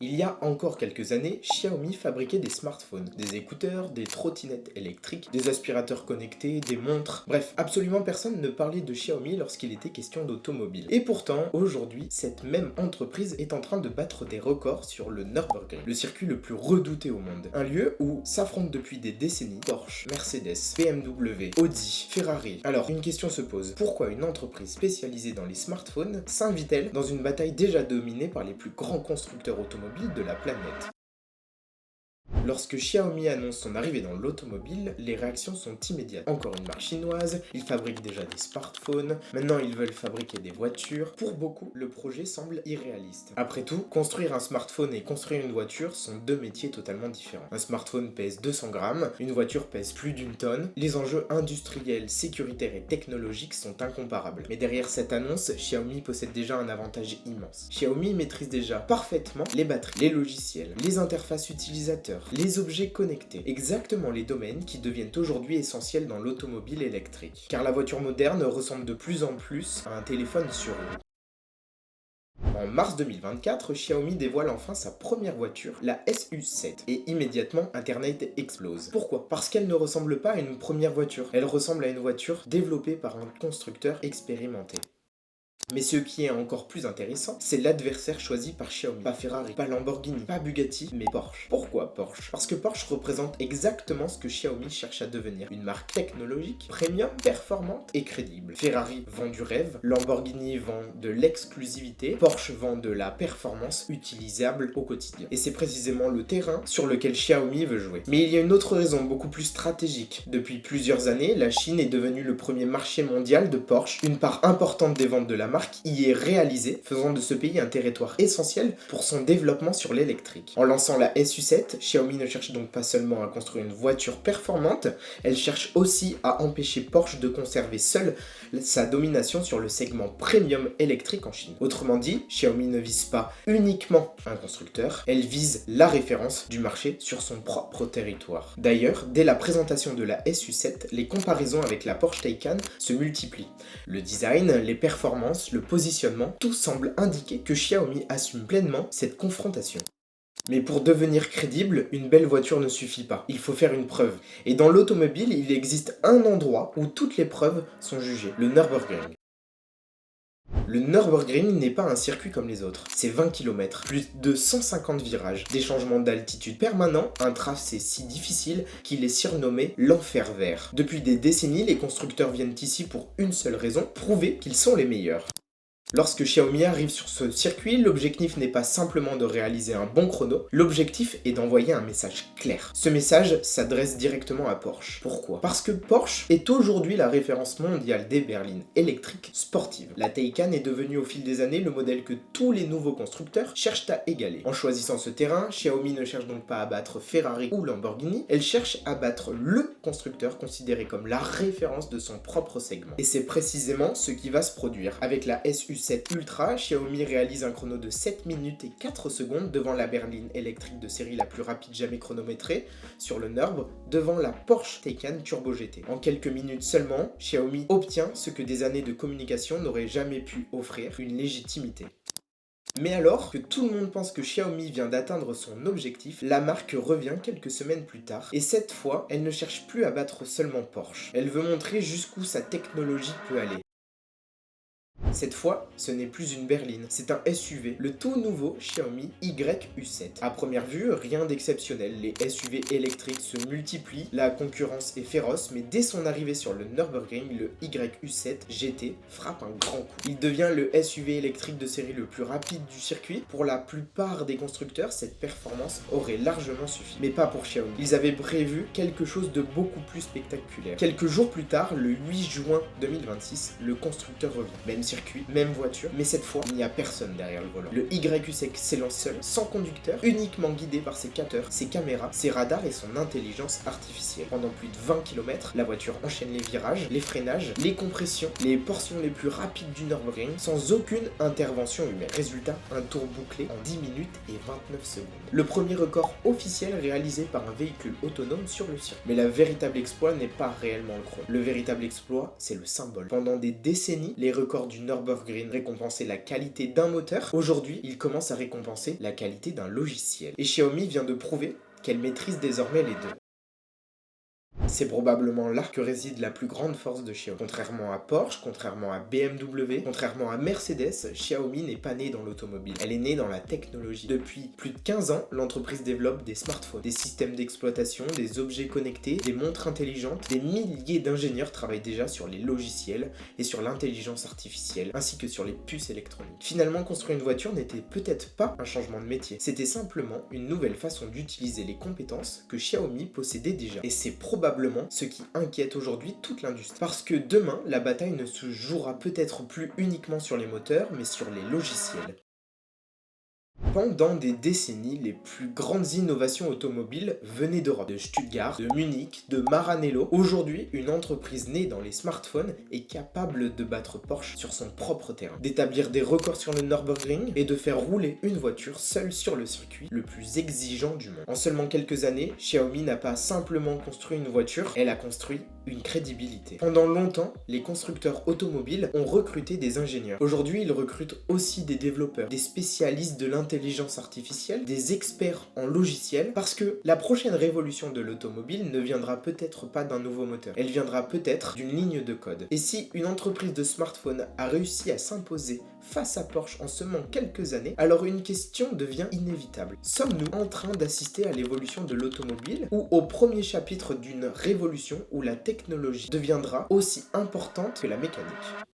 Il y a encore quelques années, Xiaomi fabriquait des smartphones, des écouteurs, des trottinettes électriques, des aspirateurs connectés, des montres. Bref, absolument personne ne parlait de Xiaomi lorsqu'il était question d'automobile. Et pourtant, aujourd'hui, cette même entreprise est en train de battre des records sur le Nürburgring, le circuit le plus redouté au monde. Un lieu où s'affrontent depuis des décennies Porsche, Mercedes, BMW, Audi, Ferrari. Alors, une question se pose. Pourquoi une entreprise spécialisée dans les smartphones s'invite-t-elle dans une bataille déjà dominée par les plus grands constructeurs automobiles de la planète? Lorsque Xiaomi annonce son arrivée dans l'automobile, les réactions sont immédiates. Encore une marque chinoise, ils fabriquent déjà des smartphones, maintenant ils veulent fabriquer des voitures. Pour beaucoup, le projet semble irréaliste. Après tout, construire un smartphone et construire une voiture sont deux métiers totalement différents. Un smartphone pèse 200 grammes, une voiture pèse plus d'une tonne. Les enjeux industriels, sécuritaires et technologiques sont incomparables. Mais derrière cette annonce, Xiaomi possède déjà un avantage immense. Xiaomi maîtrise déjà parfaitement les batteries, les logiciels, les interfaces utilisateurs, les objets connectés, exactement les domaines qui deviennent aujourd'hui essentiels dans l'automobile électrique. Car la voiture moderne ressemble de plus en plus à un téléphone sur roue. En mars 2024, Xiaomi dévoile enfin sa première voiture, la SU7, et immédiatement Internet explose. Pourquoi? Parce qu'elle ne ressemble pas à une première voiture, elle ressemble à une voiture développée par un constructeur expérimenté. Mais ce qui est encore plus intéressant, c'est l'adversaire choisi par Xiaomi. Pas Ferrari, pas Lamborghini, pas Bugatti, mais Porsche. Pourquoi Porsche? Parce que Porsche représente exactement ce que Xiaomi cherche à devenir. Une marque technologique, premium, performante et crédible. Ferrari vend du rêve, Lamborghini vend de l'exclusivité, Porsche vend de la performance utilisable au quotidien. Et c'est précisément le terrain sur lequel Xiaomi veut jouer. Mais il y a une autre raison beaucoup plus stratégique. Depuis plusieurs années, la Chine est devenue le premier marché mondial de Porsche. Une part importante des ventes de la marque y est réalisée, faisant de ce pays un territoire essentiel pour son développement sur l'électrique. En lançant la SU7, Xiaomi ne cherche donc pas seulement à construire une voiture performante, elle cherche aussi à empêcher Porsche de conserver seule sa domination sur le segment premium électrique en Chine. Autrement dit, Xiaomi ne vise pas uniquement un constructeur, elle vise la référence du marché sur son propre territoire. D'ailleurs, dès la présentation de la SU7, les comparaisons avec la Porsche Taycan se multiplient. Le design, les performances, le positionnement, tout semble indiquer que Xiaomi assume pleinement cette confrontation. Mais pour devenir crédible, une belle voiture ne suffit pas. Il faut faire une preuve. Et dans l'automobile, il existe un endroit où toutes les preuves sont jugées, le Nürburgring. Le Nürburgring n'est pas un circuit comme les autres. C'est 20 km, plus de 150 virages, des changements d'altitude permanents, un tracé si difficile qu'il est surnommé l'enfer vert. Depuis des décennies, les constructeurs viennent ici pour une seule raison, prouver qu'ils sont les meilleurs. Lorsque Xiaomi arrive sur ce circuit, l'objectif n'est pas simplement de réaliser un bon chrono, l'objectif est d'envoyer un message clair. Ce message s'adresse directement à Porsche. Pourquoi? Parce que Porsche est aujourd'hui la référence mondiale des berlines électriques sportives. La Taycan est devenue au fil des années le modèle que tous les nouveaux constructeurs cherchent à égaler. En choisissant ce terrain, Xiaomi ne cherche donc pas à battre Ferrari ou Lamborghini, elle cherche à battre le constructeur considéré comme la référence de son propre segment. Et c'est précisément ce qui va se produire. Avec la SU7 Ultra, Xiaomi réalise un chrono de 7 minutes et 4 secondes devant la berline électrique de série la plus rapide jamais chronométrée sur le Nürburgring, devant la Porsche Taycan Turbo GT. En quelques minutes seulement, Xiaomi obtient ce que des années de communication n'auraient jamais pu offrir, une légitimité. Mais alors que tout le monde pense que Xiaomi vient d'atteindre son objectif, la marque revient quelques semaines plus tard, et cette fois, elle ne cherche plus à battre seulement Porsche. Elle veut montrer jusqu'où sa technologie peut aller. Cette fois, ce n'est plus une berline, c'est un SUV, le tout nouveau Xiaomi YU7. À première vue, rien d'exceptionnel, les SUV électriques se multiplient, la concurrence est féroce, mais dès son arrivée sur le Nürburgring, le YU7 GT frappe un grand coup. Il devient le SUV électrique de série le plus rapide du circuit. Pour la plupart des constructeurs, cette performance aurait largement suffi, mais pas pour Xiaomi. Ils avaient prévu quelque chose de beaucoup plus spectaculaire. Quelques jours plus tard, le 8 juin 2026, le constructeur revient. Même circuit, même voiture, mais cette fois, il n'y a personne derrière le volant. Le YU7 s'élance seul, sans conducteur, uniquement guidé par ses capteurs, ses caméras, ses radars et son intelligence artificielle. Pendant plus de 20 km, la voiture enchaîne les virages, les freinages, les compressions, les portions les plus rapides du Nürburgring, sans aucune intervention humaine. Résultat, un tour bouclé en 10 minutes et 29 secondes. Le premier record officiel réalisé par un véhicule autonome sur le circuit. Mais la véritable exploit n'est pas réellement le chrono. Le véritable exploit, c'est le symbole. Pendant des décennies, les records du du Nürburgring récompensait la qualité d'un moteur, aujourd'hui, il commence à récompenser la qualité d'un logiciel. Et Xiaomi vient de prouver qu'elle maîtrise désormais les deux. C'est probablement là que réside la plus grande force de Xiaomi. Contrairement à Porsche, contrairement à BMW, contrairement à Mercedes, Xiaomi n'est pas née dans l'automobile. Elle est née dans la technologie. Depuis plus de 15 ans, l'entreprise développe des smartphones, des systèmes d'exploitation, des objets connectés, des montres intelligentes. Des milliers d'ingénieurs travaillent déjà sur les logiciels et sur l'intelligence artificielle, ainsi que sur les puces électroniques. Finalement, construire une voiture n'était peut-être pas un changement de métier. C'était simplement une nouvelle façon d'utiliser les compétences que Xiaomi possédait déjà. Et c'est probablement ce qui inquiète aujourd'hui toute l'industrie. Parce que demain, la bataille ne se jouera peut-être plus uniquement sur les moteurs, mais sur les logiciels. Pendant des décennies, les plus grandes innovations automobiles venaient d'Europe, de Stuttgart, de Munich, de Maranello. Aujourd'hui, une entreprise née dans les smartphones est capable de battre Porsche sur son propre terrain, d'établir des records sur le Nürburgring et de faire rouler une voiture seule sur le circuit le plus exigeant du monde. En seulement quelques années, Xiaomi n'a pas simplement construit une voiture, elle a construit une crédibilité. Pendant longtemps, les constructeurs automobiles ont recruté des ingénieurs. Aujourd'hui, ils recrutent aussi des développeurs, des spécialistes de l'intelligence artificielle, des experts en logiciel, parce que la prochaine révolution de l'automobile ne viendra peut-être pas d'un nouveau moteur, elle viendra peut-être d'une ligne de code. Et si une entreprise de smartphone a réussi à s'imposer face à Porsche en seulement quelques années, alors une question devient inévitable. Sommes-nous en train d'assister à l'évolution de l'automobile ou au premier chapitre d'une révolution où la technologie deviendra aussi importante que la mécanique ?